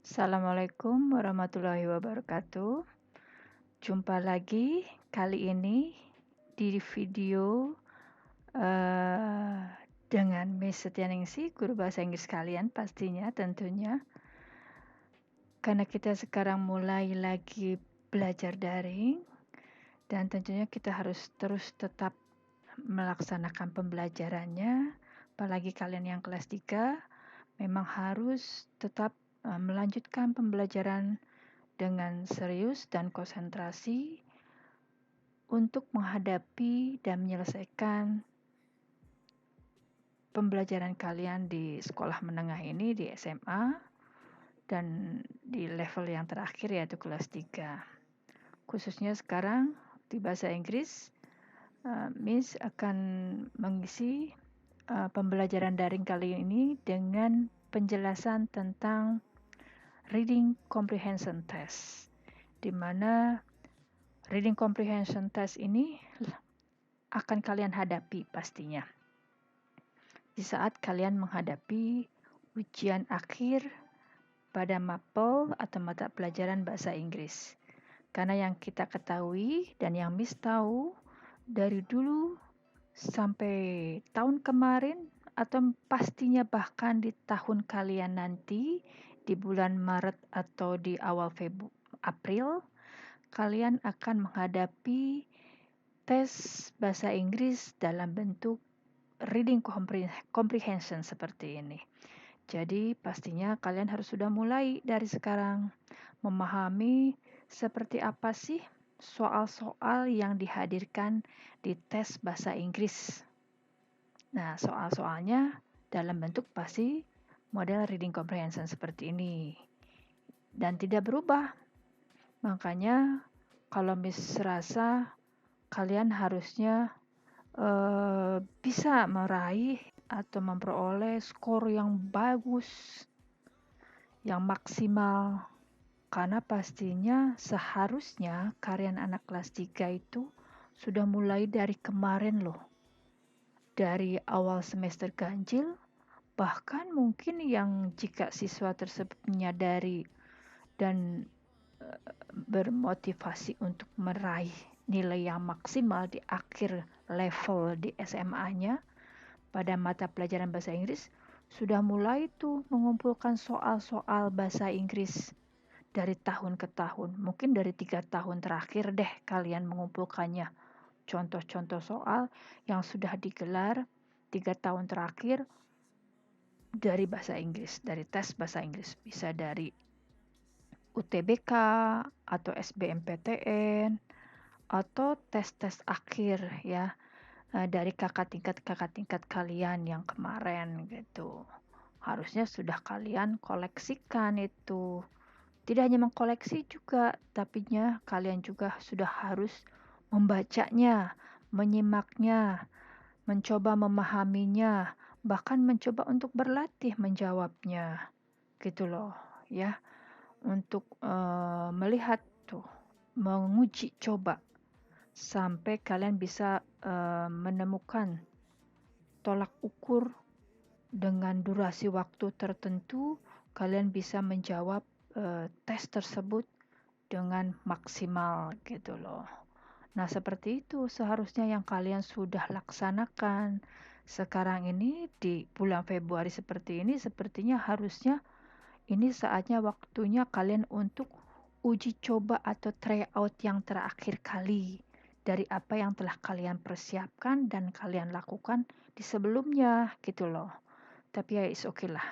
Assalamualaikum warahmatullahi wabarakatuh. Jumpa lagi kali ini di video eh, dengan Miss Setianingsih, guru bahasa Inggris kalian pastinya tentunya. Karena kita sekarang mulai lagi belajar daring dan tentunya kita harus terus tetap melaksanakan pembelajarannya. Apalagi kalian yang kelas 3 memang harus tetap melanjutkan pembelajaran dengan serius dan konsentrasi untuk menghadapi dan menyelesaikan pembelajaran kalian di sekolah menengah ini, di SMA, dan di level yang terakhir yaitu kelas 3. Khususnya sekarang di bahasa Inggris, Miss akan mengisi pembelajaran daring kali ini dengan penjelasan tentang Reading Comprehension Test, di mana Reading Comprehension Test ini akan kalian hadapi pastinya di saat kalian menghadapi ujian akhir pada MAPEL atau mata pelajaran bahasa Inggris. Karena yang kita ketahui dan yang Miss tahu dari dulu sampai tahun kemarin atau pastinya bahkan di tahun kalian nanti di bulan Maret atau di awal April, kalian akan menghadapi tes bahasa Inggris dalam bentuk reading comprehension seperti ini. Jadi pastinya kalian harus sudah mulai dari sekarang memahami seperti apa sih soal-soal yang dihadirkan di tes bahasa Inggris. Nah, soal-soalnya dalam bentuk pasti model reading comprehension seperti ini. Dan tidak berubah. Makanya kalau Miss rasa kalian harusnya bisa meraih atau memperoleh skor yang bagus, yang maksimal. Karena pastinya seharusnya kalian anak kelas 3 itu sudah mulai dari kemarin loh. Dari awal semester ganjil, bahkan mungkin yang jika siswa tersebut menyadari dan bermotivasi untuk meraih nilai yang maksimal di akhir level di SMA-nya pada mata pelajaran bahasa Inggris, sudah mulai tuh mengumpulkan soal-soal bahasa Inggris dari tahun ke tahun. Mungkin dari 3 tahun terakhir deh kalian mengumpulkannya. Contoh-contoh soal yang sudah digelar 3 tahun terakhir dari bahasa Inggris, dari tes bahasa Inggris. Bisa dari UTBK atau SBMPTN atau tes-tes akhir ya dari kakak tingkat kalian yang kemarin gitu. Harusnya sudah kalian koleksikan itu. Tidak hanya mengkoleksi juga, tapi kalian juga sudah harus membacanya, menyimaknya, mencoba memahaminya, bahkan mencoba untuk berlatih menjawabnya. Gitu loh, ya. Untuk melihat tuh, menguji coba sampai kalian bisa menemukan tolak ukur dengan durasi waktu tertentu, kalian bisa menjawab tes tersebut dengan maksimal gitu loh. Nah, seperti itu seharusnya yang kalian sudah laksanakan. Sekarang ini di bulan Februari seperti ini, sepertinya harusnya ini saatnya waktunya kalian untuk uji coba atau try out yang terakhir kali dari apa yang telah kalian persiapkan dan kalian lakukan di sebelumnya gitu loh. Tapi ya is okay lah.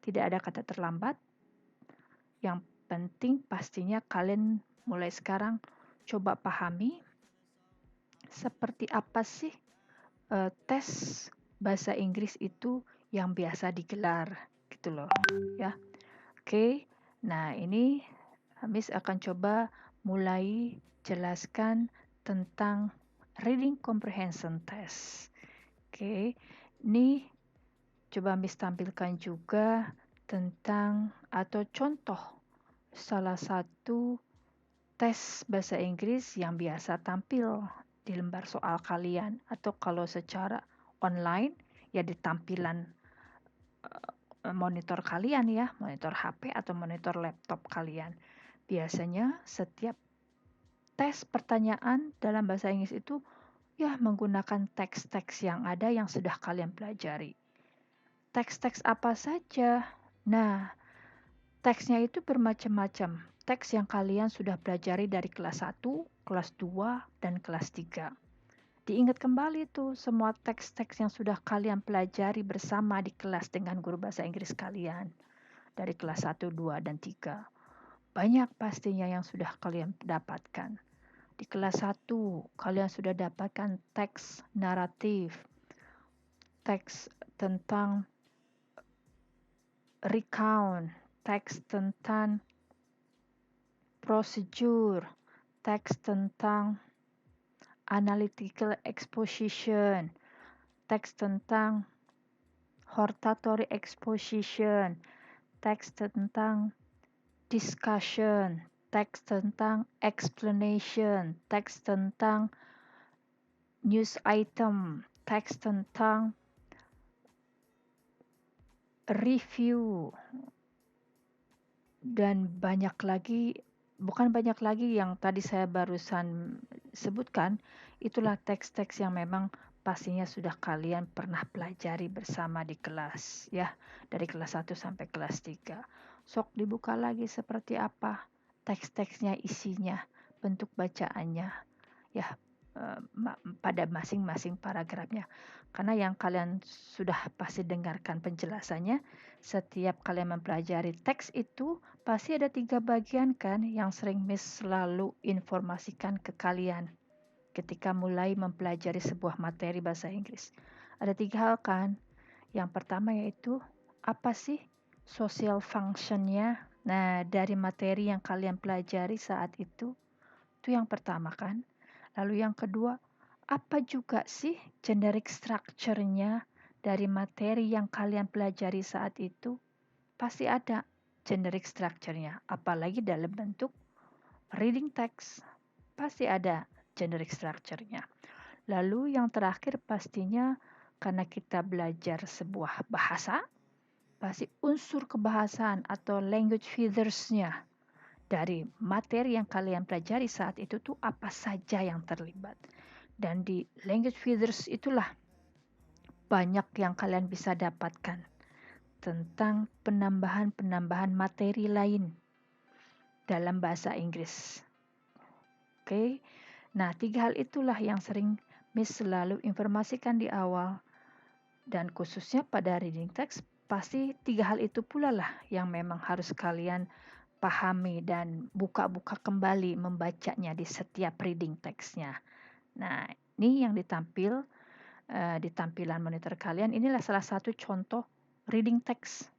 Tidak ada kata terlambat. Yang penting pastinya kalian mulai sekarang coba pahami seperti apa sih tes bahasa Inggris itu yang biasa digelar gitu loh ya. Oke. Nah, ini Miss akan coba mulai jelaskan tentang reading comprehension test. Oke. Ini coba Miss tampilkan juga tentang atau contoh salah satu tes bahasa Inggris yang biasa tampil di lembar soal kalian atau kalau secara online ya di tampilan monitor kalian ya, monitor HP atau monitor laptop kalian. Biasanya setiap tes pertanyaan dalam bahasa Inggris itu ya menggunakan teks-teks yang ada yang sudah kalian pelajari. Teks-teks apa saja? Nah, teksnya itu bermacam-macam. Teks yang kalian sudah pelajari dari kelas 1, kelas 2, dan kelas 3. Diingat kembali tuh semua teks-teks yang sudah kalian pelajari bersama di kelas dengan guru bahasa Inggris kalian. Dari kelas 1, 2, dan 3. Banyak pastinya yang sudah kalian dapatkan. Di kelas 1, kalian sudah dapatkan teks naratif, teks tentang recount, teks tentang prosedur, teks tentang analytical exposition, teks tentang hortatory exposition, teks tentang discussion, teks tentang explanation, teks tentang news item, teks tentang review, dan banyak lagi, bukan banyak lagi yang tadi saya barusan sebutkan, itulah teks-teks yang memang pastinya sudah kalian pernah pelajari bersama di kelas ya, dari kelas 1 sampai kelas 3. Sok dibuka lagi seperti apa teks-teksnya, isinya, bentuk bacaannya ya, pada masing-masing paragrafnya. Karena yang kalian sudah pasti dengarkan penjelasannya, setiap kalian mempelajari teks itu pasti ada 3 bagian kan yang sering Miss selalu informasikan ke kalian ketika mulai mempelajari sebuah materi bahasa Inggris. Ada 3 hal kan. Yang pertama yaitu apa sih social function-nya? Nah, dari materi yang kalian pelajari saat itu yang pertama kan. Lalu yang kedua, apa juga sih generic structure-nya dari materi yang kalian pelajari saat itu? Pasti ada generic structure-nya, apalagi dalam bentuk reading text. Pasti ada generic structure-nya. Lalu yang terakhir pastinya karena kita belajar sebuah bahasa, pasti unsur kebahasaan atau language feathers-nya dari materi yang kalian pelajari saat itu tuh apa saja yang terlibat. Dan di language feathers itulah banyak yang kalian bisa dapatkan tentang penambahan-penambahan materi lain dalam bahasa Inggris. Oke. Nah, 3 hal itulah yang sering Miss selalu informasikan di awal. Dan khususnya pada reading text, pasti 3 hal itu pula lah yang memang harus kalian pahami dan buka-buka kembali membacanya di setiap reading text-nya. Nah, ini yang ditampil di tampilan monitor kalian. Inilah salah satu contoh reading text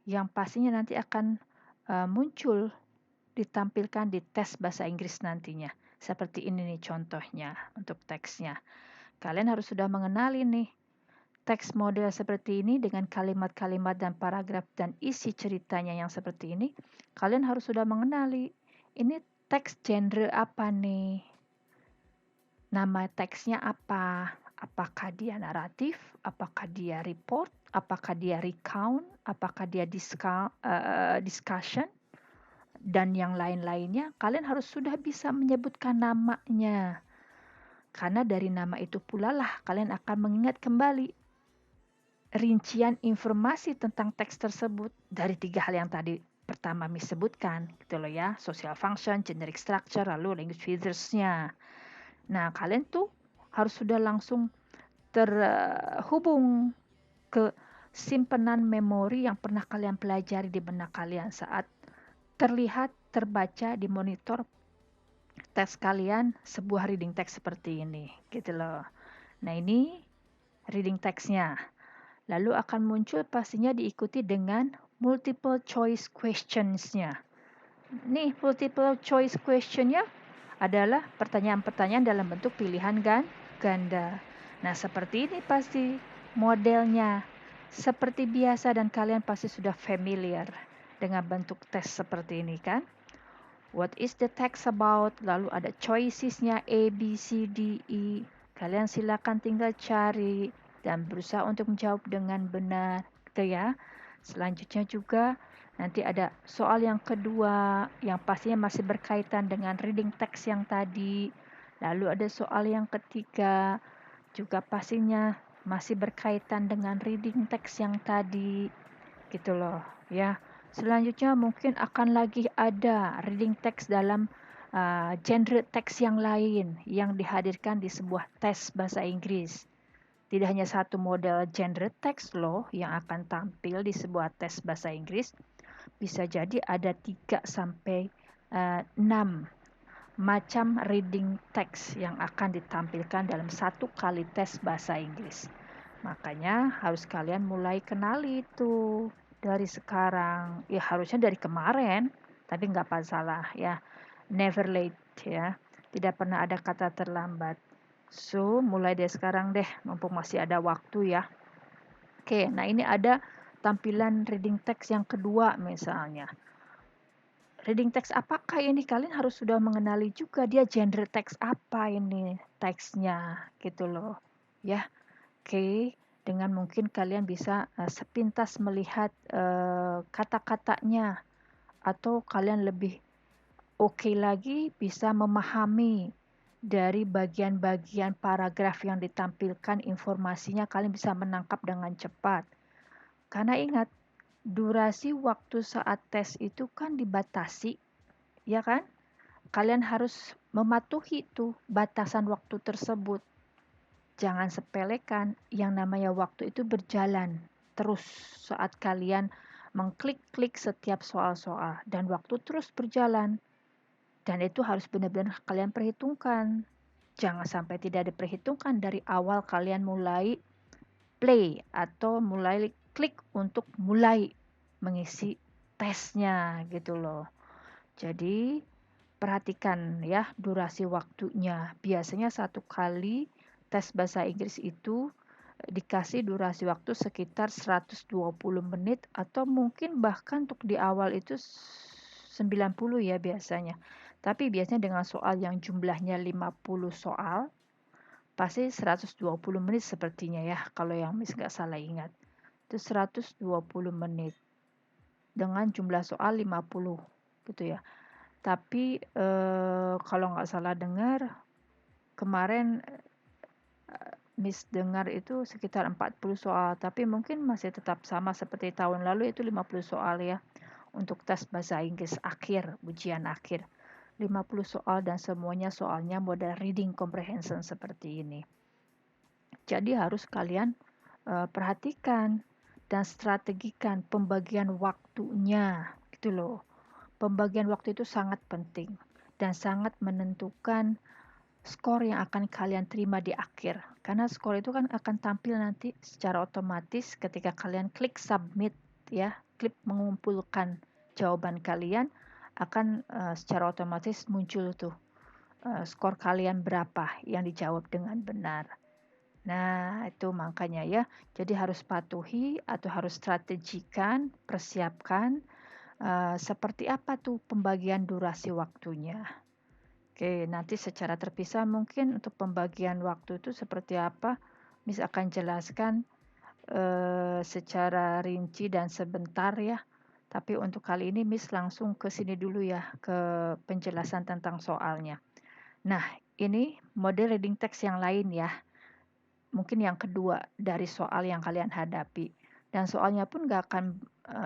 yang pastinya nanti akan muncul ditampilkan di tes bahasa Inggris nantinya. Seperti ini nih contohnya untuk teksnya. Kalian harus sudah mengenali nih teks model seperti ini dengan kalimat-kalimat dan paragraf dan isi ceritanya yang seperti ini. Kalian harus sudah mengenali ini teks genre apa nih. Nama teksnya apa? Apakah dia naratif? Apakah dia report? Apakah dia recount? Apakah dia discussion? Dan yang lain-lainnya, kalian harus sudah bisa menyebutkan namanya. Karena dari nama itu pula lah kalian akan mengingat kembali rincian informasi tentang teks tersebut dari 3 hal yang tadi pertama Miss sebutkan, gitu loh ya, social function, generic structure, lalu language feathers-nya. Nah, kalian tuh harus sudah langsung terhubung ke simpenan memori yang pernah kalian pelajari di benak kalian saat terlihat terbaca di monitor teks kalian sebuah reading text seperti ini, gitu loh. Nah, ini reading text-nya. Lalu akan muncul pastinya diikuti dengan multiple choice questions-nya. Nih, multiple choice question-nya adalah pertanyaan-pertanyaan dalam bentuk pilihan ganda. Nah, seperti ini pasti modelnya. Seperti biasa dan kalian pasti sudah familiar dengan bentuk tes seperti ini kan? What is the text about? Lalu ada choices-nya A, B, C, D, E. Kalian silakan tinggal cari dan berusaha untuk menjawab dengan benar, gitu ya. Selanjutnya juga nanti ada soal yang kedua yang pastinya masih berkaitan dengan reading text yang tadi. Lalu ada soal yang ketiga juga pastinya masih berkaitan dengan reading text yang tadi. Gitu loh, ya. Selanjutnya mungkin akan lagi ada reading text dalam genre teks yang lain yang dihadirkan di sebuah tes bahasa Inggris. Tidak hanya satu model genre teks loh yang akan tampil di sebuah tes bahasa Inggris, bisa jadi ada 3 sampai 6 macam reading text yang akan ditampilkan dalam satu kali tes bahasa Inggris. Makanya harus kalian mulai kenali itu dari sekarang. Ya harusnya dari kemarin, tapi nggak masalah ya. Never late ya. Tidak pernah ada kata terlambat. So, mulai dari sekarang deh, mumpung masih ada waktu ya. Oke, nah ini ada tampilan reading text yang kedua misalnya. Reading text apakah ini? Kalian harus sudah mengenali juga dia genre teks apa ini teksnya gitu loh. Ya, oke. Dengan mungkin kalian bisa sepintas melihat kata-katanya atau kalian lebih oke lagi bisa memahami dari bagian-bagian paragraf yang ditampilkan informasinya kalian bisa menangkap dengan cepat. Karena ingat, durasi waktu saat tes itu kan dibatasi, ya kan? Kalian harus mematuhi tuh batasan waktu tersebut. Jangan sepelekan, yang namanya waktu itu berjalan terus saat kalian mengklik-klik setiap soal-soal dan waktu terus berjalan. Dan itu harus benar-benar kalian perhitungkan. Jangan sampai tidak diperhitungkan dari awal kalian mulai play atau mulai klik untuk mulai mengisi tesnya gitu loh. Jadi perhatikan ya durasi waktunya. Biasanya satu kali tes bahasa Inggris itu dikasih durasi waktu sekitar 120 menit atau mungkin bahkan untuk di awal itu 90 ya biasanya. Tapi biasanya dengan soal yang jumlahnya 50 soal, pasti 120 menit sepertinya ya, kalau yang Miss nggak salah ingat. Itu 120 menit dengan jumlah soal 50 gitu ya. Tapi kalau nggak salah dengar, kemarin Miss dengar itu sekitar 40 soal, tapi mungkin masih tetap sama seperti tahun lalu itu 50 soal ya untuk tes bahasa Inggris akhir, ujian akhir. 50 soal dan semuanya soalnya model reading comprehension seperti ini. Jadi harus kalian perhatikan dan strategikan pembagian waktunya gitu loh. Pembagian waktu itu sangat penting dan sangat menentukan skor yang akan kalian terima di akhir. Karena skor itu kan akan tampil nanti secara otomatis ketika kalian klik submit ya, klik mengumpulkan jawaban kalian akan secara otomatis muncul tuh skor kalian berapa yang dijawab dengan benar. Nah, itu makanya ya. Jadi harus patuhi atau harus strategikan, persiapkan seperti apa tuh pembagian durasi waktunya. Oke, nanti secara terpisah mungkin untuk pembagian waktu itu seperti apa, Miss akan jelaskan secara rinci dan sebentar ya. Tapi untuk kali ini Miss langsung ke sini dulu ya, ke penjelasan tentang soalnya. Nah, ini model reading text yang lain ya. Mungkin yang kedua dari soal yang kalian hadapi. Dan soalnya pun nggak akan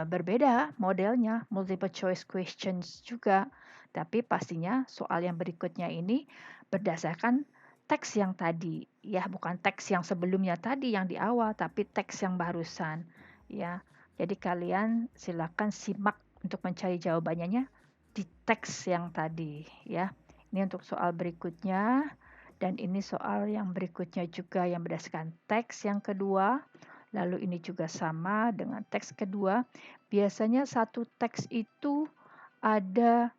berbeda modelnya, multiple choice questions juga. Tapi pastinya soal yang berikutnya ini berdasarkan teks yang tadi. Ya, bukan teks yang sebelumnya tadi yang di awal, tapi teks yang barusan. Ya, jadi kalian silakan simak untuk mencari jawabannya di teks yang tadi. Ya, ini untuk soal berikutnya. Dan ini soal yang berikutnya juga yang berdasarkan teks yang kedua. Lalu ini juga sama dengan teks kedua. Biasanya satu teks itu ada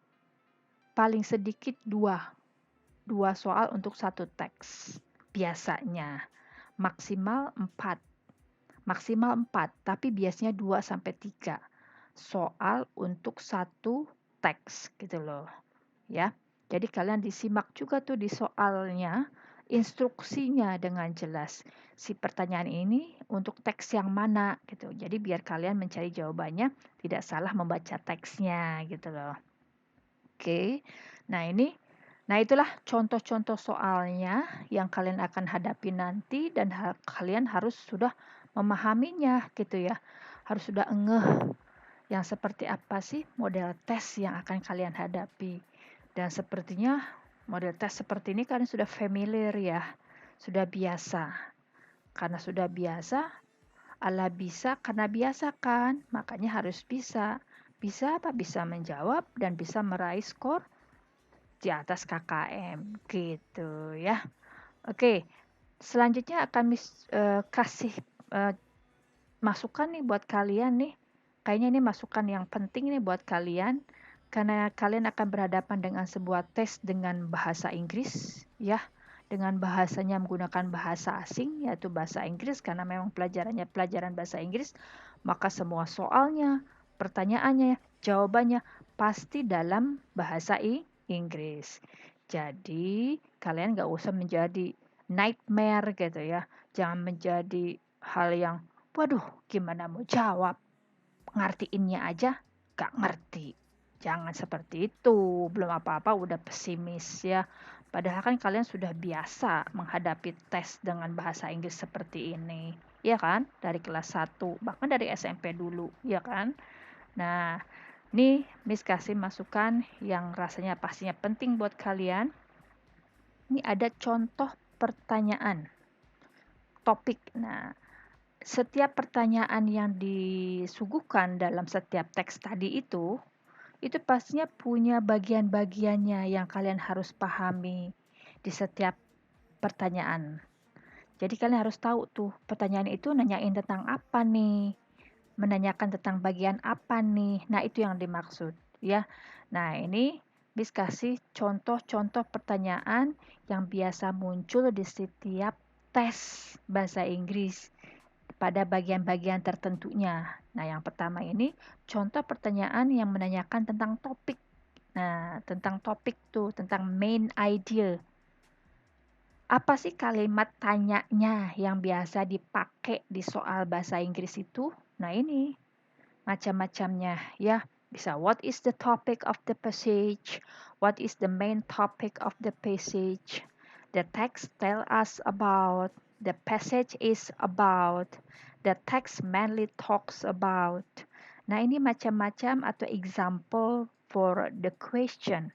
paling sedikit dua soal untuk satu teks. Biasanya maksimal 4. Maksimal 4, tapi biasanya 2 sampai 3 soal untuk satu teks gitu loh. Ya. Jadi kalian disimak juga tuh di soalnya instruksinya dengan jelas. Si pertanyaan ini untuk teks yang mana gitu. Jadi biar kalian mencari jawabannya tidak salah membaca teksnya gitu loh. Oke. Nah itulah contoh-contoh soalnya yang kalian akan hadapi nanti dan kalian harus sudah memahaminya gitu ya. Harus sudah ngeh yang seperti apa sih model tes yang akan kalian hadapi. Dan sepertinya model tes seperti ini kalian sudah familiar ya, sudah biasa. Karena sudah biasa, Allah bisa karena biasa kan, makanya harus bisa. Bisa apa? Bisa menjawab dan bisa meraih skor di atas KKM gitu ya. Oke, selanjutnya akan kasih uh, masukan nih buat kalian nih. Kayaknya ini masukan yang penting nih buat kalian karena kalian akan berhadapan dengan sebuah tes dengan bahasa Inggris ya. Dengan bahasanya menggunakan bahasa asing yaitu bahasa Inggris karena memang pelajarannya pelajaran bahasa Inggris, maka semua soalnya, pertanyaannya, jawabannya pasti dalam bahasa Inggris. Jadi kalian nggak usah menjadi nightmare gitu ya. Jangan menjadi hal yang waduh, gimana mau jawab? Ngertiinnya aja gak ngerti. Jangan seperti itu. Belum apa-apa udah pesimis ya. Padahal kan kalian sudah biasa menghadapi tes dengan bahasa Inggris seperti ini. Ya kan? Dari kelas 1, bahkan dari SMP dulu, ya kan? Nah, ini Miss kasih masukan yang rasanya pastinya penting buat kalian. Ini ada contoh pertanyaan topik. Nah, setiap pertanyaan yang disuguhkan dalam setiap teks tadi itu pastinya punya bagian-bagiannya yang kalian harus pahami di setiap pertanyaan. Jadi kalian harus tahu tuh pertanyaan itu nanyain tentang apa nih, menanyakan tentang bagian apa nih. Nah itu yang dimaksud ya. Nah ini Bis kasih contoh-contoh pertanyaan yang biasa muncul di setiap tes bahasa Inggris pada bagian-bagian tertentunya. Nah, yang pertama ini contoh pertanyaan yang menanyakan tentang topik. Nah, tentang topik tuh, tentang main idea. Apa sih kalimat tanyanya yang biasa dipakai di soal bahasa Inggris itu? Nah, ini macam-macamnya ya. Bisa what is the topic of the passage? What is the main topic of the passage? The text tell us about. The passage is about. The text mainly talks about. Nah, ini macam-macam atau example for the question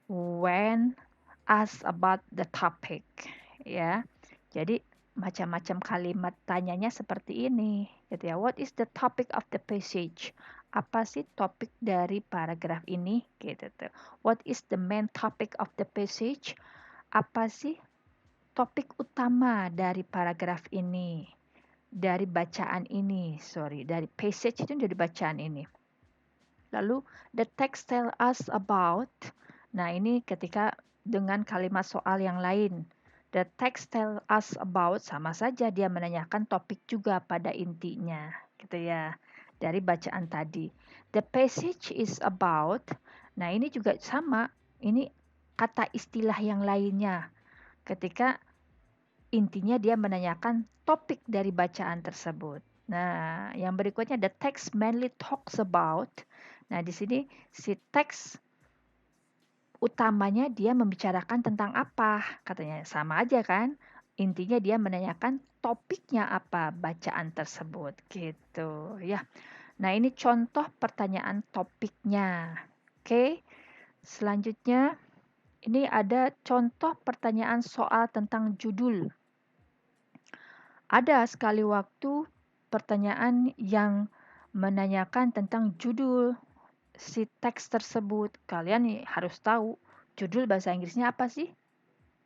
when asked about the topic ya. Jadi macam-macam kalimat tanyanya seperti ini gitu ya. What is the topic of the passage? Apa sih topik dari paragraf ini gitu tuh. What is the main topic of the passage? Apa sih topik utama dari paragraf ini? Dari bacaan ini, dari passage itu dari bacaan ini. Lalu the text tell us about. Nah, ini ketika dengan kalimat soal yang lain. The text tell us about sama saja dia menanyakan topik juga pada intinya, gitu ya. Dari bacaan tadi. The passage is about. Nah, ini juga sama. Ini kata istilah yang lainnya. Ketika intinya dia menanyakan topik dari bacaan tersebut. Nah, yang berikutnya the text mainly talks about. Nah, di sini si teks utamanya dia membicarakan tentang apa? Katanya sama aja kan? Intinya dia menanyakan topiknya apa bacaan tersebut gitu ya. Nah, ini contoh pertanyaan topiknya. Oke. Selanjutnya ini ada contoh pertanyaan soal tentang judul. Ada sekali waktu pertanyaan yang menanyakan tentang judul si teks tersebut. Kalian harus tahu judul bahasa Inggrisnya apa sih?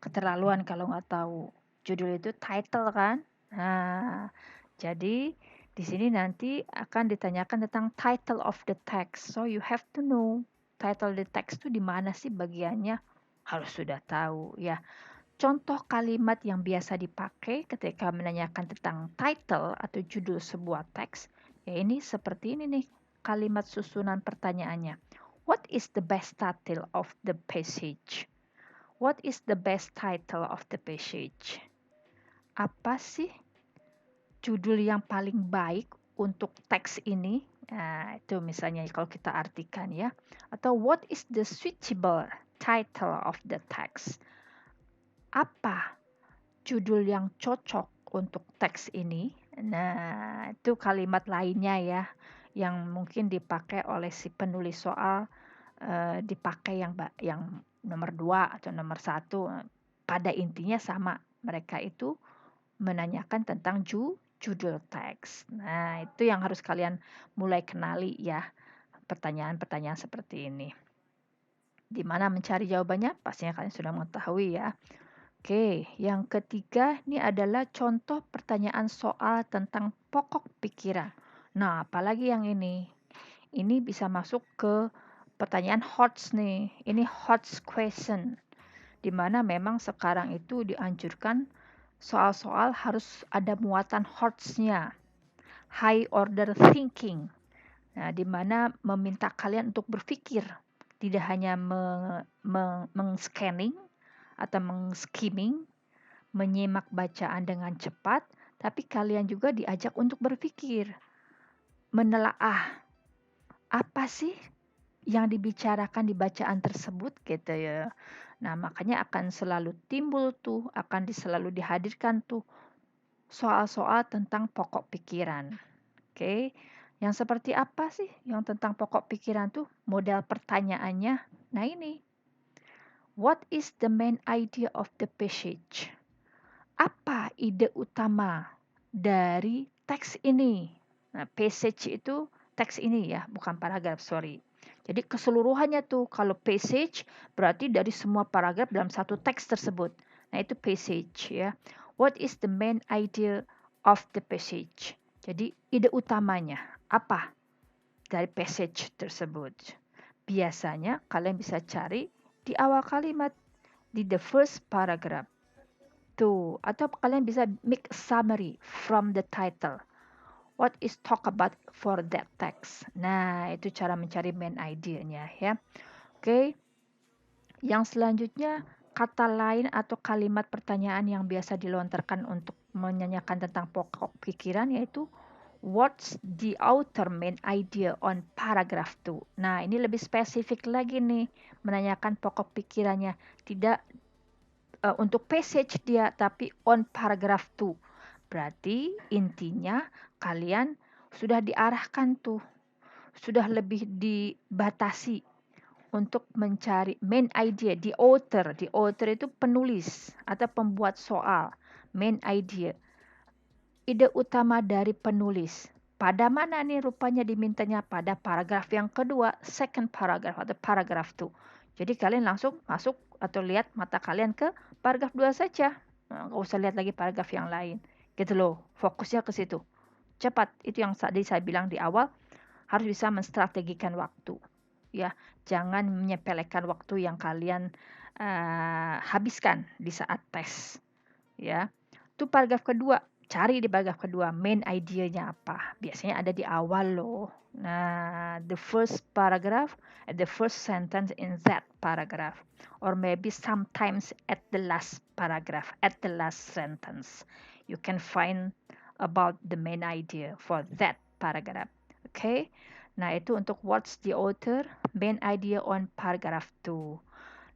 Keterlaluan kalau nggak tahu. Judul itu title kan? Nah, jadi di sini nanti akan ditanyakan tentang title of the text. So you have to know title the text itu di mana sih bagiannya? Harus sudah tahu ya. Contoh kalimat yang biasa dipakai ketika menanyakan tentang title atau judul sebuah teks, ya ini seperti ini nih kalimat susunan pertanyaannya. What is the best title of the passage? What is the best title of the passage? Apa sih judul yang paling baik untuk teks ini? Nah, itu misalnya kalau kita artikan ya. Atau what is the suitable title of the text? Apa judul yang cocok untuk teks ini? Nah, itu kalimat lainnya ya yang mungkin dipakai oleh si penulis soal, dipakai yang nomor 2 atau nomor 1. Pada intinya sama, mereka itu menanyakan tentang judul teks. Nah, itu yang harus kalian mulai kenali ya, pertanyaan-pertanyaan seperti ini. Di mana mencari jawabannya? Pastinya kalian sudah mengetahui ya. Oke, yang ketiga ini adalah contoh pertanyaan soal tentang pokok pikiran. Nah, apalagi yang ini? Ini bisa masuk ke pertanyaan HOTS nih. Ini HOTS question. Di mana memang sekarang itu dianjurkan soal-soal harus ada muatan HOTS-nya. High order thinking. Nah, di mana meminta kalian untuk berpikir. Tidak hanya meng-scanning atau meng-skimming, menyimak bacaan dengan cepat, tapi kalian juga diajak untuk berpikir. Menelaah apa sih yang dibicarakan di bacaan tersebut gitu ya. Nah, makanya akan selalu timbul tuh, selalu dihadirkan tuh soal-soal tentang pokok pikiran. Oke. Yang seperti apa sih yang tentang pokok pikiran tuh? Model pertanyaannya. Nah, ini. What is the main idea of the passage? Apa ide utama dari teks ini? Nah, passage itu teks ini ya, bukan paragraf, sorry. Jadi keseluruhannya tuh, kalau passage berarti dari semua paragraf dalam satu teks tersebut. Nah, itu passage ya. What is the main idea of the passage? Jadi ide utamanya apa dari passage tersebut? Biasanya kalian bisa cari di awal kalimat, di the first paragraph. Tuh, atau kalian bisa make a summary from the title. What is talk about for that text? Nah, itu cara mencari main idea-nya ya. Oke. Yang selanjutnya, kata lain atau kalimat pertanyaan yang biasa dilontarkan untuk menanyakan tentang pokok pikiran yaitu what's the author main idea on paragraph 2? Nah, ini lebih spesifik lagi nih, menanyakan pokok pikirannya. Tidak untuk passage dia, tapi on paragraph 2. Berarti intinya kalian sudah diarahkan tuh, sudah lebih dibatasi untuk mencari main idea, the author. The author itu penulis atau pembuat soal. Main idea. Ide utama dari penulis. Pada mana nih rupanya dimintanya? Pada paragraf yang kedua, second paragraph atau paragraph 2. Jadi kalian langsung masuk atau lihat mata kalian ke paragraf 2 saja. Nggak usah lihat lagi paragraf yang lain. Gitu loh, fokusnya ke situ. Cepat, itu yang tadi saya bilang di awal, harus bisa menstrategikan waktu. Ya, jangan menyepelekan waktu yang kalian habiskan di saat tes. Ya, itu paragraf kedua. Cari di paragraf kedua, main idea-nya apa. Biasanya ada di awal loh. Nah, the first paragraph, the first sentence in that paragraph. Or maybe sometimes at the last paragraph, at the last sentence. You can find about the main idea for that paragraph. Okay? Nah, itu untuk what's the author, main idea on paragraph 2.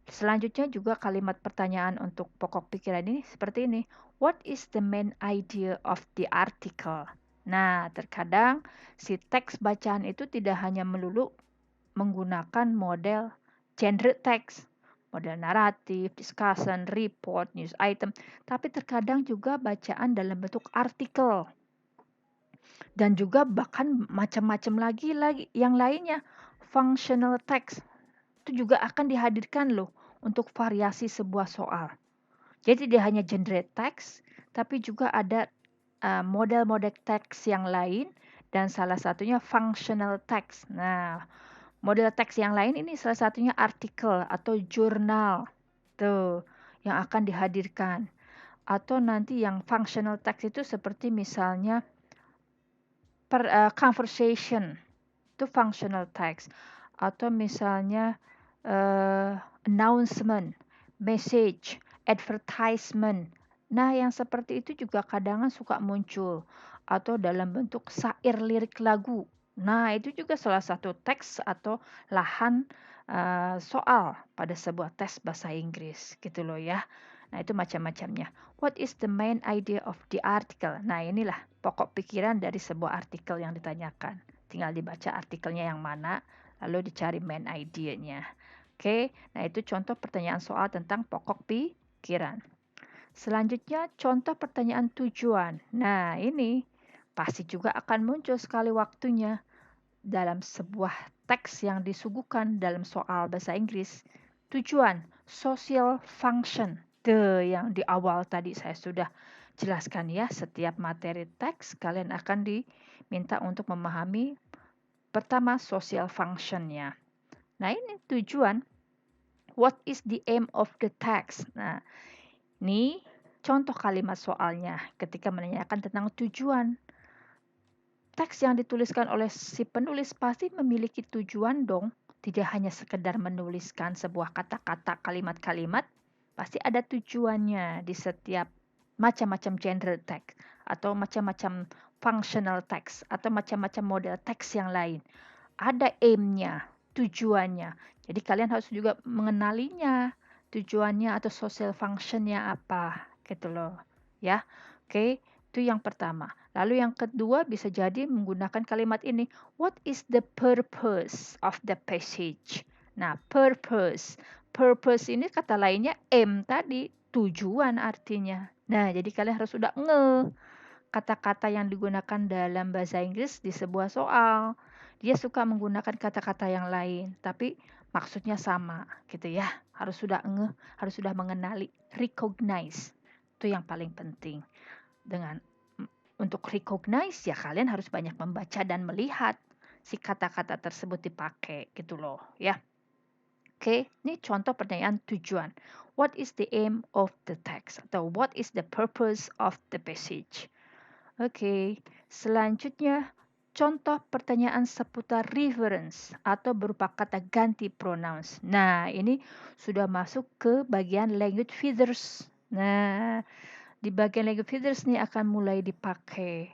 Selanjutnya juga kalimat pertanyaan untuk pokok pikiran ini seperti ini. What is the main idea of the article? Nah, terkadang si teks bacaan itu tidak hanya melulu menggunakan model genre teks, model naratif, discussion, report, news item, tapi terkadang juga bacaan dalam bentuk artikel. Dan juga bahkan macam-macam lagi yang lainnya, functional text itu juga akan dihadirkan loh untuk variasi sebuah soal. Jadi tidak hanya genre teks, tapi juga ada model-model teks yang lain dan salah satunya functional text. Nah, model teks yang lain ini salah satunya artikel atau jurnal tuh yang akan dihadirkan. Atau nanti yang functional text itu seperti misalnya conversation itu functional text atau misalnya announcement, message, advertisement. Nah, yang seperti itu juga kadang suka muncul atau dalam bentuk syair lirik lagu. Nah, itu juga salah satu teks atau lahan soal pada sebuah tes bahasa Inggris gitu loh ya. Nah, itu macam-macamnya. What is the main idea of the article? Nah, inilah pokok pikiran dari sebuah artikel yang ditanyakan. Tinggal dibaca artikelnya yang mana, lalu dicari main idea-nya. Oke, nah itu contoh pertanyaan soal tentang pokok pikiran. Selanjutnya, contoh pertanyaan tujuan. Nah, ini pasti juga akan muncul sekali waktunya dalam sebuah teks yang disuguhkan dalam soal bahasa Inggris. Tujuan, social function. Yang di awal tadi saya sudah jelaskan ya, setiap materi teks kalian akan diminta untuk memahami pertama social functionnya. Nah, ini tujuan. What is the aim of the text? Nah, ini contoh kalimat soalnya ketika menanyakan tentang tujuan. Teks yang dituliskan oleh si penulis pasti memiliki tujuan dong. Tidak hanya sekedar menuliskan sebuah kata-kata, kalimat-kalimat, pasti ada tujuannya di setiap macam-macam genre teks atau macam-macam functional text atau macam-macam model teks yang lain. Ada aim-nya, tujuannya. Jadi kalian harus juga mengenalinya, tujuannya atau social function-nya apa, gitu loh. Ya. Oke, itu yang pertama. Lalu yang kedua bisa jadi menggunakan kalimat ini, what is the purpose of the passage? Nah, purpose. Purpose ini kata lainnya aim tadi, tujuan artinya. Nah, jadi kalian harus sudah kata-kata yang digunakan dalam bahasa Inggris di sebuah soal. Dia suka menggunakan kata-kata yang lain, tapi maksudnya sama, gitu ya. Harus sudah harus sudah mengenali, recognize. Itu yang paling penting. Untuk recognize ya kalian harus banyak membaca dan melihat si kata-kata tersebut dipakai gitu loh, ya. Oke, ini contoh pertanyaan tujuan. What is the aim of the text? Atau what is the purpose of the passage? Oke, selanjutnya contoh pertanyaan seputar reference atau berupa kata ganti pronouns. Nah, ini sudah masuk ke bagian language feathers. Nah, di bagian language feathers ini akan mulai dipakai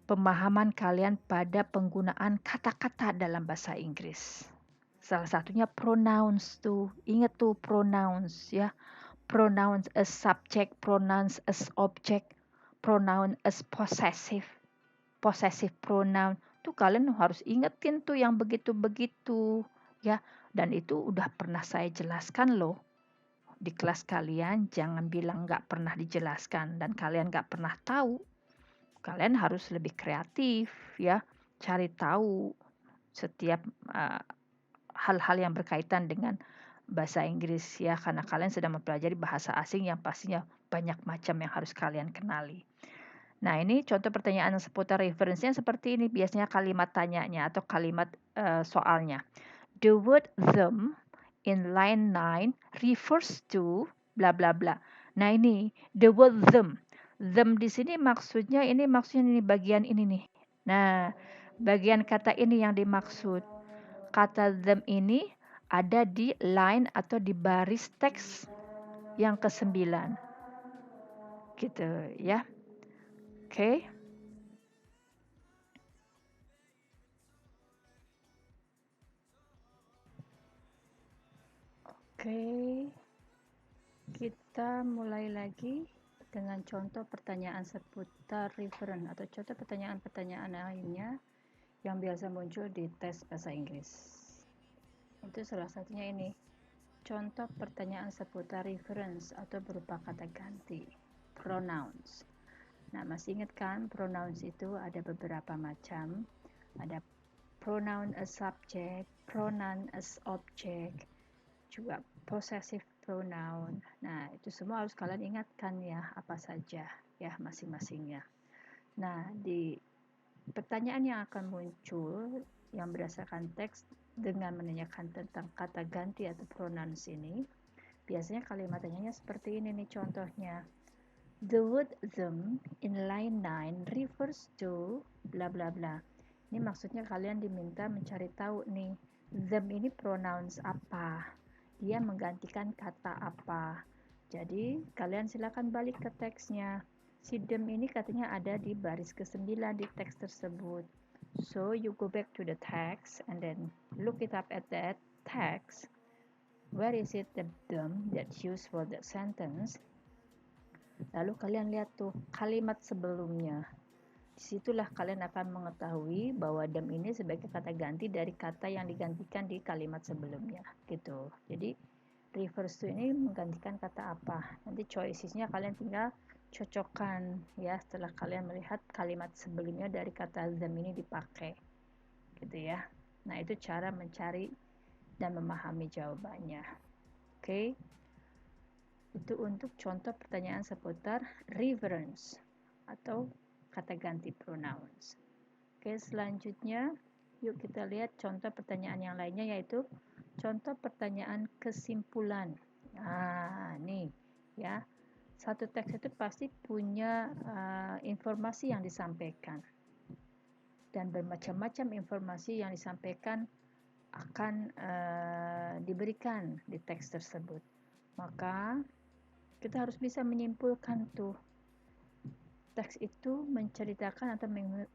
pemahaman kalian pada penggunaan kata-kata dalam bahasa Inggris. Salah satunya pronouns tuh. Ingat tuh pronouns ya. Pronouns as subject, pronouns as object, pronoun as possessive, possessive pronoun. Tuh kalian harus ingetin tuh yang begitu-begitu ya. Dan itu udah pernah saya jelaskan loh di kelas kalian. Jangan bilang nggak pernah dijelaskan dan kalian nggak pernah tahu. Kalian harus lebih kreatif ya, cari tahu setiap hal-hal yang berkaitan dengan bahasa Inggris ya, karena kalian sedang mempelajari bahasa asing yang pastinya banyak macam yang harus kalian kenali. Nah, ini contoh pertanyaan seputar referensinya seperti ini, biasanya kalimat tanyanya atau kalimat soalnya. The word them in line 9 refers to bla bla bla. Nah, ini the word them. Them di sini maksudnya ini bagian ini nih. Nah, bagian kata ini yang dimaksud. Kata them ini ada di line atau di baris teks yang ke-9. Gitu ya. Oke. Oke. Kita mulai lagi dengan contoh pertanyaan seputar reference atau contoh pertanyaan-pertanyaan lainnya yang biasa muncul di tes bahasa Inggris. Itu salah satunya ini. Contoh pertanyaan seputar reference atau berupa kata ganti, pronouns. Nah, masih ingat kan pronouns itu ada beberapa macam. Ada pronoun as subject, pronoun as object, juga possessive pronoun. Nah, itu semua harus kalian ingatkan ya, apa saja ya masing-masingnya. Nah, di pertanyaan yang akan muncul yang berdasarkan teks dengan menanyakan tentang kata ganti atau pronouns ini, biasanya kalimat tanyanya seperti ini nih contohnya. The word them in line 9 refers to bla bla bla. Ini maksudnya kalian diminta mencari tahu nih, them ini pronouns apa? dia menggantikan kata apa. Jadi kalian silakan balik ke teksnya. Si them ini katanya ada di baris ke-9 di teks tersebut. So you go back to the text and then look it up at that text. Where is it the them that's used for that sentence? Lalu kalian lihat tuh kalimat sebelumnya. Disitulah kalian akan mengetahui bahwa them ini sebagai kata ganti dari kata yang digantikan di kalimat sebelumnya gitu. Jadi refers to ini menggantikan kata apa. Nanti choicesnya kalian tinggal cocokkan ya setelah kalian melihat kalimat sebelumnya dari kata them ini dipakai gitu ya. Nah itu cara mencari dan memahami jawabannya. Oke. Itu untuk contoh pertanyaan seputar reference atau kata ganti pronouns. Oke, selanjutnya yuk kita lihat contoh pertanyaan yang lainnya yaitu contoh pertanyaan kesimpulan. Nah, nih ya. Satu teks itu pasti punya informasi yang disampaikan. Dan bermacam-macam informasi yang disampaikan akan diberikan di teks tersebut. Maka kita harus bisa menyimpulkan tuh teks itu menceritakan atau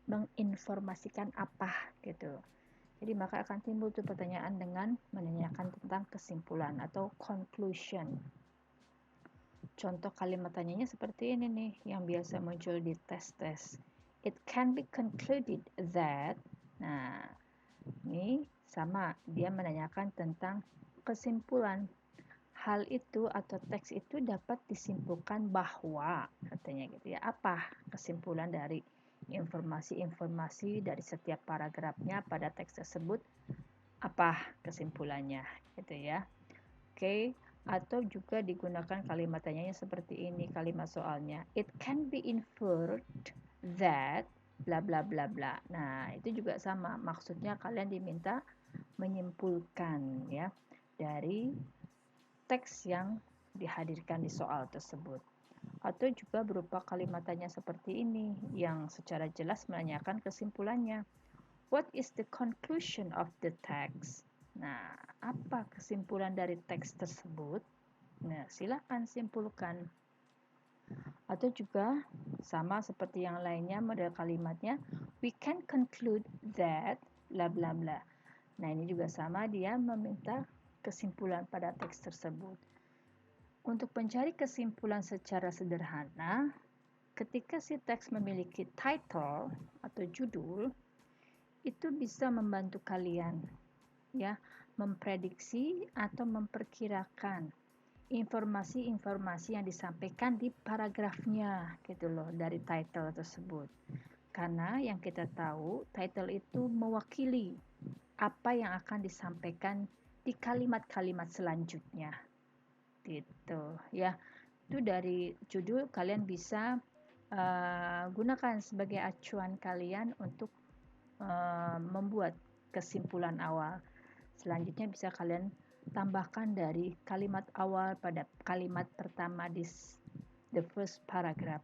menginformasikan apa gitu. Jadi maka akan timbul tuh pertanyaan dengan menanyakan tentang kesimpulan atau conclusion. Contoh kalimat tanyanya seperti ini nih yang biasa muncul di tes-tes. It can be concluded that. Nah, ini sama dia menanyakan tentang kesimpulan. Hal itu atau teks itu dapat disimpulkan bahwa katanya gitu ya. Apa kesimpulan dari informasi-informasi dari setiap paragrafnya pada teks tersebut? Apa kesimpulannya gitu ya. Oke, atau juga digunakan kalimat tanyanya seperti ini kalimat soalnya. It can be inferred that bla bla bla bla. Nah, itu juga sama. Maksudnya kalian diminta menyimpulkan ya dari teks yang dihadirkan di soal tersebut. Atau juga berupa kalimat tanya seperti ini yang secara jelas menanyakan kesimpulannya. What is the conclusion of the text? Nah, apa kesimpulan dari teks tersebut? Nah, silakan simpulkan. Atau juga sama seperti yang lainnya model kalimatnya, we can conclude that bla bla bla. Nah, ini juga sama dia meminta kesimpulan pada teks tersebut. Untuk mencari kesimpulan secara sederhana, ketika si teks memiliki title atau judul, itu bisa membantu kalian ya memprediksi atau memperkirakan informasi-informasi yang disampaikan di paragrafnya gitu loh dari title tersebut. Karena yang kita tahu title itu mewakili apa yang akan disampaikan di kalimat-kalimat selanjutnya. Gitu ya. Itu dari judul kalian bisa gunakan sebagai acuan kalian untuk membuat kesimpulan awal. Selanjutnya bisa kalian tambahkan dari kalimat awal pada kalimat pertama di the first paragraph.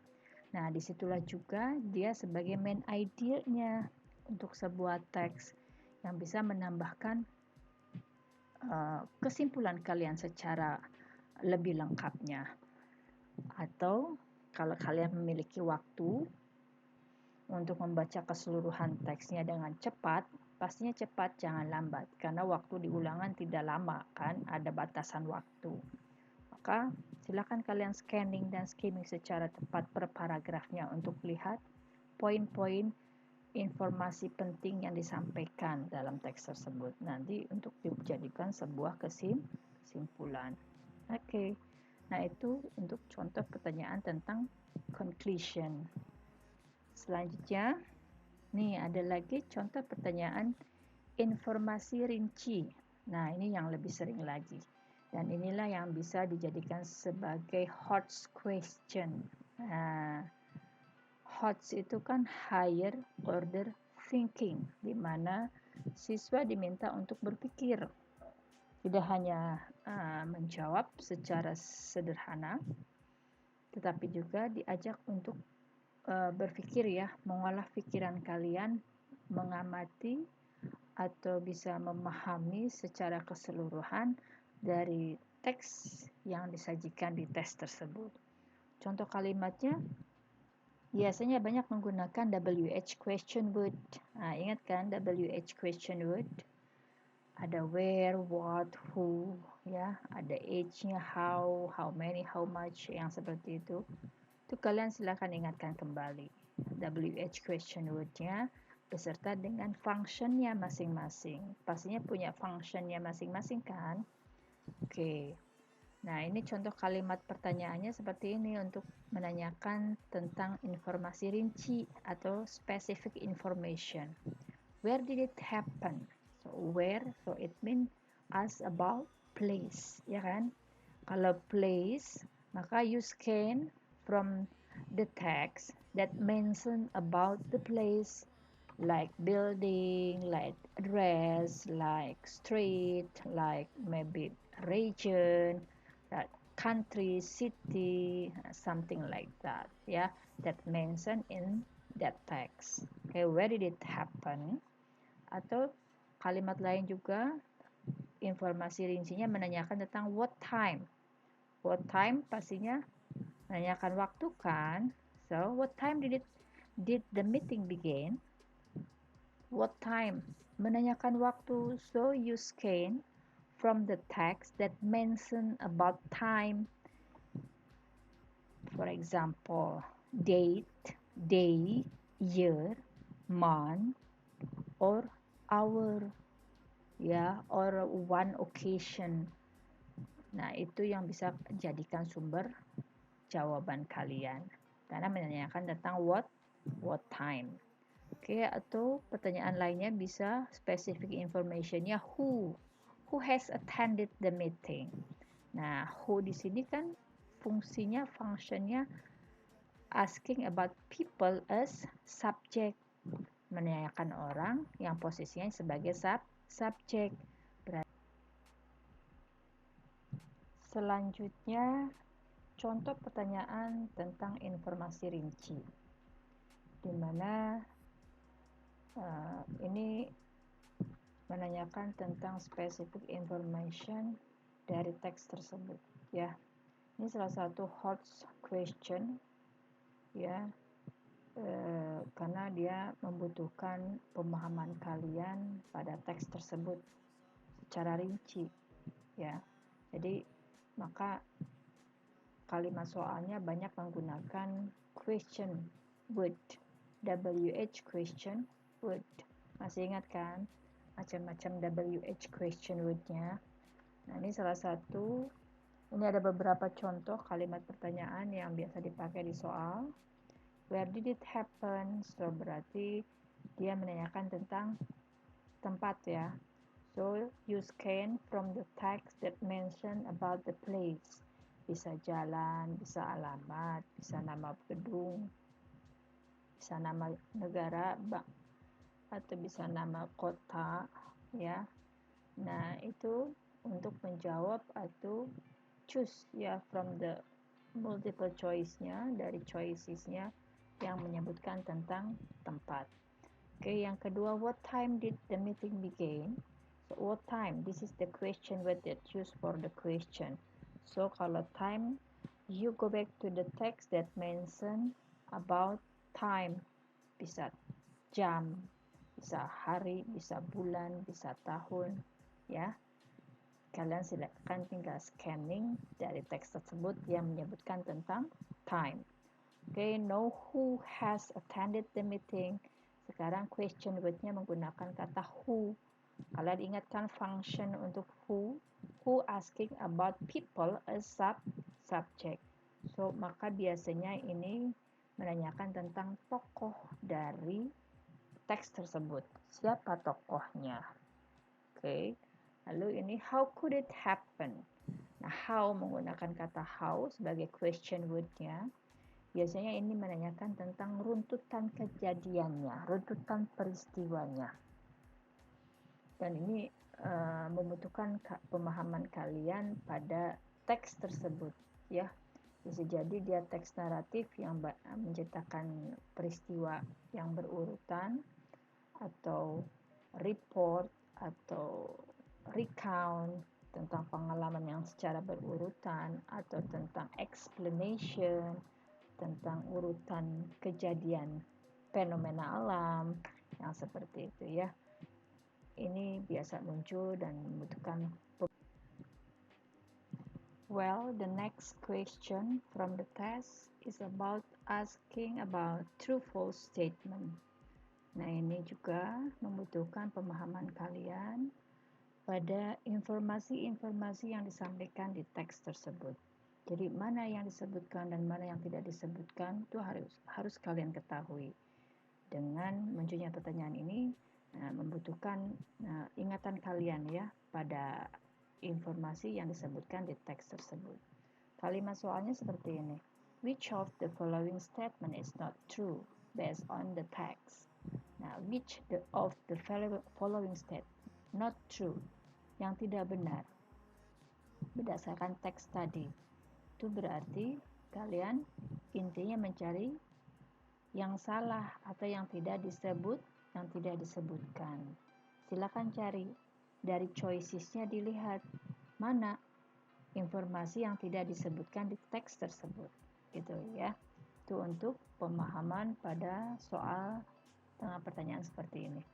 Nah, disitulah juga dia sebagai main idea-nya untuk sebuah teks yang bisa menambahkan kesimpulan kalian secara lebih lengkapnya. Atau kalau kalian memiliki waktu untuk membaca keseluruhan teksnya dengan cepat, pastinya cepat, jangan lambat. Karena waktu di ulangan tidak lama, kan? Ada batasan waktu. Maka silakan kalian scanning dan skimming secara tepat per paragrafnya untuk lihat poin-poin informasi penting yang disampaikan dalam teks tersebut. Nanti untuk dijadikan sebuah kesimpulan. Oke. Nah, itu untuk contoh pertanyaan tentang conclusion. Selanjutnya, nih ada lagi contoh pertanyaan informasi rinci. Nah, ini yang lebih sering lagi. Dan inilah yang bisa dijadikan sebagai hot question. Nah, hot itu kan higher order thinking, di mana siswa diminta untuk berpikir. Tidak hanya menjawab secara sederhana, tetapi juga diajak untuk berpikir ya, mengolah pikiran kalian, mengamati atau bisa memahami secara keseluruhan dari teks yang disajikan di tes tersebut. Contoh kalimatnya biasanya banyak menggunakan WH question word. Nah, ingat kan WH question word? Ada where, what, who, ya, ada age-nya, how many, how much, yang seperti itu. Itu kalian silakan ingatkan kembali. WH question word-nya beserta dengan function-nya masing-masing. Pastinya punya function-nya masing-masing kan? Oke. Nah, ini contoh kalimat pertanyaannya seperti ini untuk menanyakan tentang informasi rinci atau specific information. Where did it happen? So, where, so it means ask about place, ya kan? Kalau place, maka you scan from the text that mention about the place, like building, like address, like street, like maybe region, like country, city, something like that, yeah, that mentioned in that text. Okay, where did it happen? Atau kalimat lain juga, informasi rincinya menanyakan tentang what time. What time pastinya menanyakan waktu kan? So, what time did the meeting begin? What time? Menanyakan waktu. So, you scan from the text that mention about time. For example, date, day, year, month, or hour, ya, or one occasion. Nah, itu yang bisa jadikan sumber jawaban kalian. Karena menanyakan tentang what time. Oke, atau pertanyaan lainnya bisa specific informationnya who has attended the meeting. Nah, who di sini kan fungsinya, functionnya asking about people as subject, menanyakan orang yang posisinya sebagai subject. Selanjutnya, contoh pertanyaan tentang informasi rinci, di mana ini menanyakan tentang specific information dari teks tersebut, ya. Ini salah satu hot question, ya, karena dia membutuhkan pemahaman kalian pada teks tersebut secara rinci, ya. Jadi maka kalimat soalnya banyak menggunakan question word, WH question word. Masih ingat kan macam-macam WH question word-nya? Nah, ini salah satu. Ini ada beberapa contoh kalimat pertanyaan yang biasa dipakai di soal. Where did it happen? So, berarti dia menanyakan tentang tempat, ya. So, you scan from the text that mention about the place. Bisa jalan, bisa alamat, bisa nama gedung, bisa nama negara, atau bisa nama kota, ya. Nah, itu untuk menjawab atau choose, ya, from the multiple choice-nya, dari choices-nya yang menyebutkan tentang tempat. Oke, yang kedua, what time did the meeting begin? So, what time? This is the question word that used for the question. So, kalau time, you go back to the text that mention about time. Bisa jam, bisa hari, bisa bulan, bisa tahun, ya. Kalian silakan tinggal scanning dari teks tersebut yang menyebutkan tentang time. Okay, know who has attended the meeting. Sekarang question word-nya menggunakan kata who. Kalian ingatkan function untuk who asking about people as subject. So, maka biasanya ini menanyakan tentang tokoh dari teks tersebut. Siapa tokohnya? Oke. Lalu ini how could it happen? Nah, how menggunakan kata how sebagai question word-nya. Biasanya ini menanyakan tentang runtutan kejadiannya, runtutan peristiwanya. Dan ini membutuhkan pemahaman kalian pada teks tersebut, ya. Bisa jadi dia teks naratif yang menceritakan peristiwa yang berurutan, atau report, atau recount, tentang pengalaman yang secara berurutan, atau tentang explanation, tentang urutan kejadian fenomena alam yang seperti itu ya. Ini biasa muncul dan membutuhkan. Well, the next question from the test is about asking about true-false statement. Nah, ini juga membutuhkan pemahaman kalian pada informasi-informasi yang disampaikan di teks tersebut. Jadi mana yang disebutkan dan mana yang tidak disebutkan itu harus kalian ketahui. Dengan munculnya pertanyaan ini membutuhkan ingatan kalian ya pada informasi yang disebutkan di teks tersebut. Kalimat soalnya seperti ini. Which of the following statement is not true based on the text? Nah, which of the following statement not true, yang tidak benar berdasarkan teks tadi. Itu berarti kalian intinya mencari yang salah atau yang tidak disebutkan. Silakan cari dari choicesnya, dilihat mana informasi yang tidak disebutkan di teks tersebut, gitu ya. Itu untuk pemahaman pada soal dengan pertanyaan seperti ini.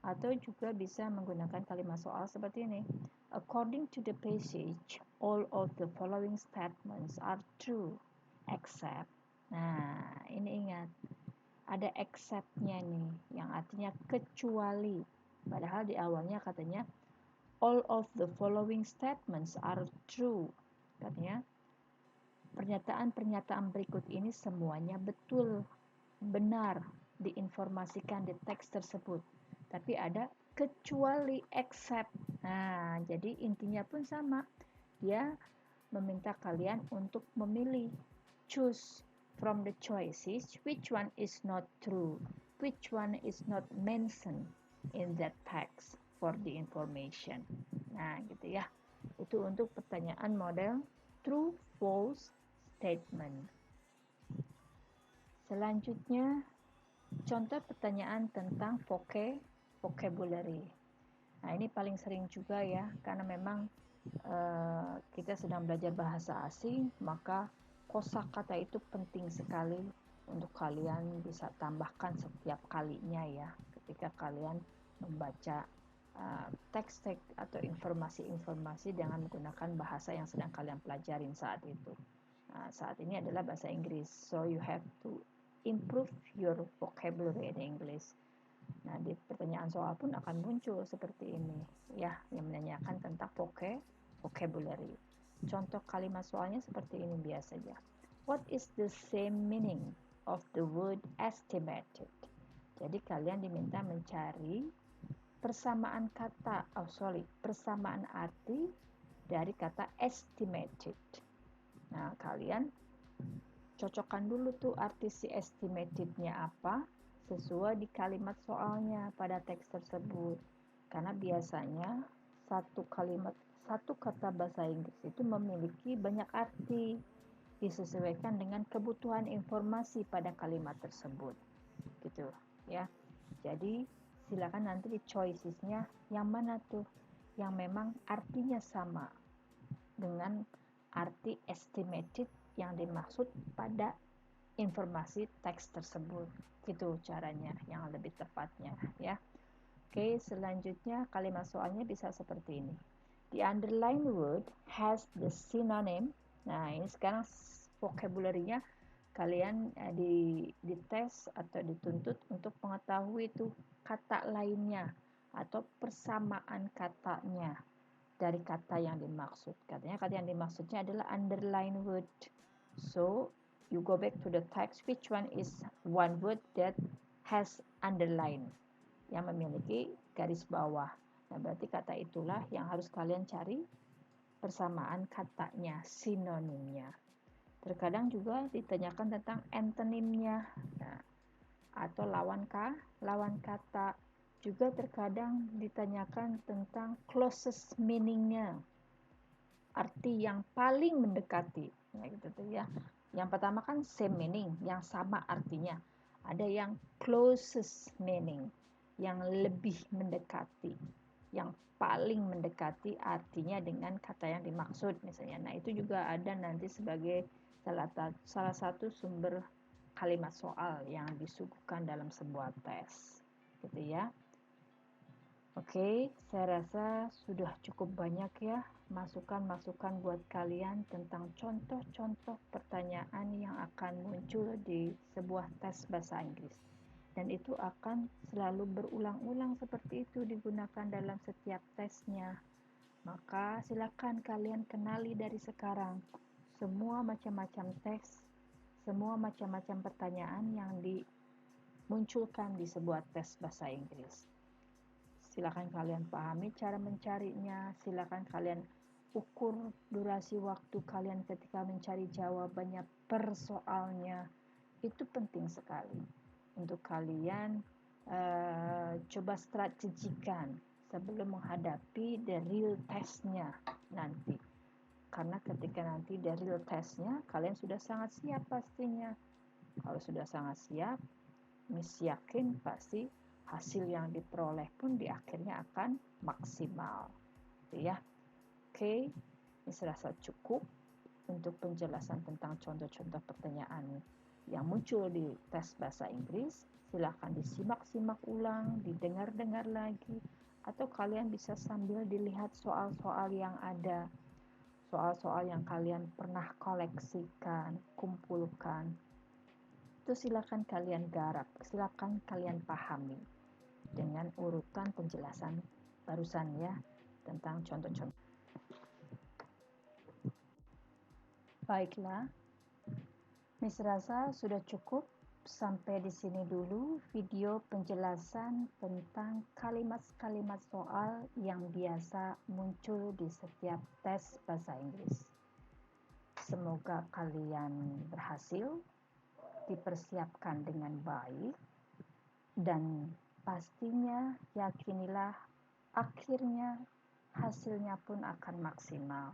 Atau juga bisa menggunakan kalimat soal seperti ini. According to the passage, all of the following statements are true except. Nah, ini ingat, ada except-nya nih, yang artinya kecuali. Padahal di awalnya katanya all of the following statements are true. Katanya pernyataan-pernyataan berikut ini semuanya betul, benar, diinformasikan di teks tersebut. Tapi ada kecuali, except. Nah, jadi intinya pun sama. Dia meminta kalian untuk memilih, choose from the choices which one is not true, which one is not mentioned in that text for the information. Nah, gitu ya. Itu untuk pertanyaan model true false statement. Selanjutnya, contoh pertanyaan tentang vocabulary. Nah, ini paling sering juga ya, karena memang kita sedang belajar bahasa asing, maka kosakata itu penting sekali untuk kalian bisa tambahkan setiap kalinya ya, ketika kalian membaca teks-teks atau informasi-informasi dengan menggunakan bahasa yang sedang kalian pelajarin saat itu. Nah, saat ini adalah bahasa Inggris, so you have to improve your vocabulary in English. Nah, di pertanyaan soal pun akan muncul seperti ini ya, yang menanyakan tentang vocabulary. Contoh kalimat soalnya seperti ini biasanya. What is the same meaning of the word estimated? Jadi kalian diminta mencari persamaan arti dari kata estimated. Nah, kalian cocokkan dulu tuh arti si estimated-nya apa sesuai di kalimat soalnya pada teks tersebut. Karena biasanya satu kata bahasa Inggris itu memiliki banyak arti, disesuaikan dengan kebutuhan informasi pada kalimat tersebut. Gitu ya. Jadi silakan nanti di choicesnya yang mana tuh yang memang artinya sama dengan arti estimated yang dimaksud pada informasi teks tersebut. Gitu caranya yang lebih tepatnya ya. Oke, selanjutnya kalimat soalnya bisa seperti ini. The underlined word has the synonym. Nah, ini sekarang vocabulary-nya kalian dites atau dituntut untuk mengetahui itu kata lainnya atau persamaan katanya dari kata yang dimaksud. Katanya kata yang dimaksudnya adalah underlined word. So, you go back to the text, which one is one word that has underline, yang memiliki garis bawah. Nah, berarti kata itulah yang harus kalian cari persamaan katanya, sinonimnya. Terkadang juga ditanyakan tentang antonimnya, nah, atau lawan kata. Juga terkadang ditanyakan tentang closest meaningnya, arti yang paling mendekati. Nah, gitu tuh ya. Yang pertama kan same meaning, yang sama artinya. Ada yang closest meaning, yang lebih mendekati, yang paling mendekati artinya dengan kata yang dimaksud misalnya. Nah, itu juga ada nanti sebagai salah satu sumber kalimat soal yang disuguhkan dalam sebuah tes. Gitu ya. Oke, saya rasa sudah cukup banyak ya masukan-masukan buat kalian tentang contoh-contoh pertanyaan yang akan muncul di sebuah tes bahasa Inggris. Dan itu akan selalu berulang-ulang seperti itu digunakan dalam setiap tesnya. Maka silakan kalian kenali dari sekarang semua macam-macam tes, semua macam-macam pertanyaan yang dimunculkan di sebuah tes bahasa Inggris. Silakan kalian pahami cara mencarinya, silakan kalian ukur durasi waktu kalian ketika mencari jawabannya per soalnya. Itu penting sekali untuk kalian coba strategikan sebelum menghadapi the real testnya nanti. Karena ketika nanti the real testnya, kalian sudah sangat siap pastinya. Kalau sudah sangat siap, yakin pasti hasil yang diperoleh pun di akhirnya akan maksimal. Gitu ya. Oke, ini serasa cukup untuk penjelasan tentang contoh-contoh pertanyaan yang muncul di tes bahasa Inggris. Silakan disimak-simak ulang, didengar-dengar lagi, atau kalian bisa sambil dilihat soal-soal yang ada, soal-soal yang kalian pernah koleksikan, kumpulkan. Itu silakan kalian garap, silakan kalian pahami dengan urutan penjelasan barusan ya tentang contoh-contoh. Baiklah, Miss rasa sudah cukup. Sampai di sini dulu video penjelasan tentang kalimat-kalimat soal yang biasa muncul di setiap tes bahasa Inggris. Semoga kalian berhasil, dipersiapkan dengan baik, dan pastinya yakinilah akhirnya hasilnya pun akan maksimal.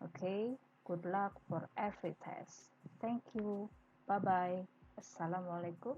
Okay, good luck for every test. Thank you. Bye-bye. Assalamualaikum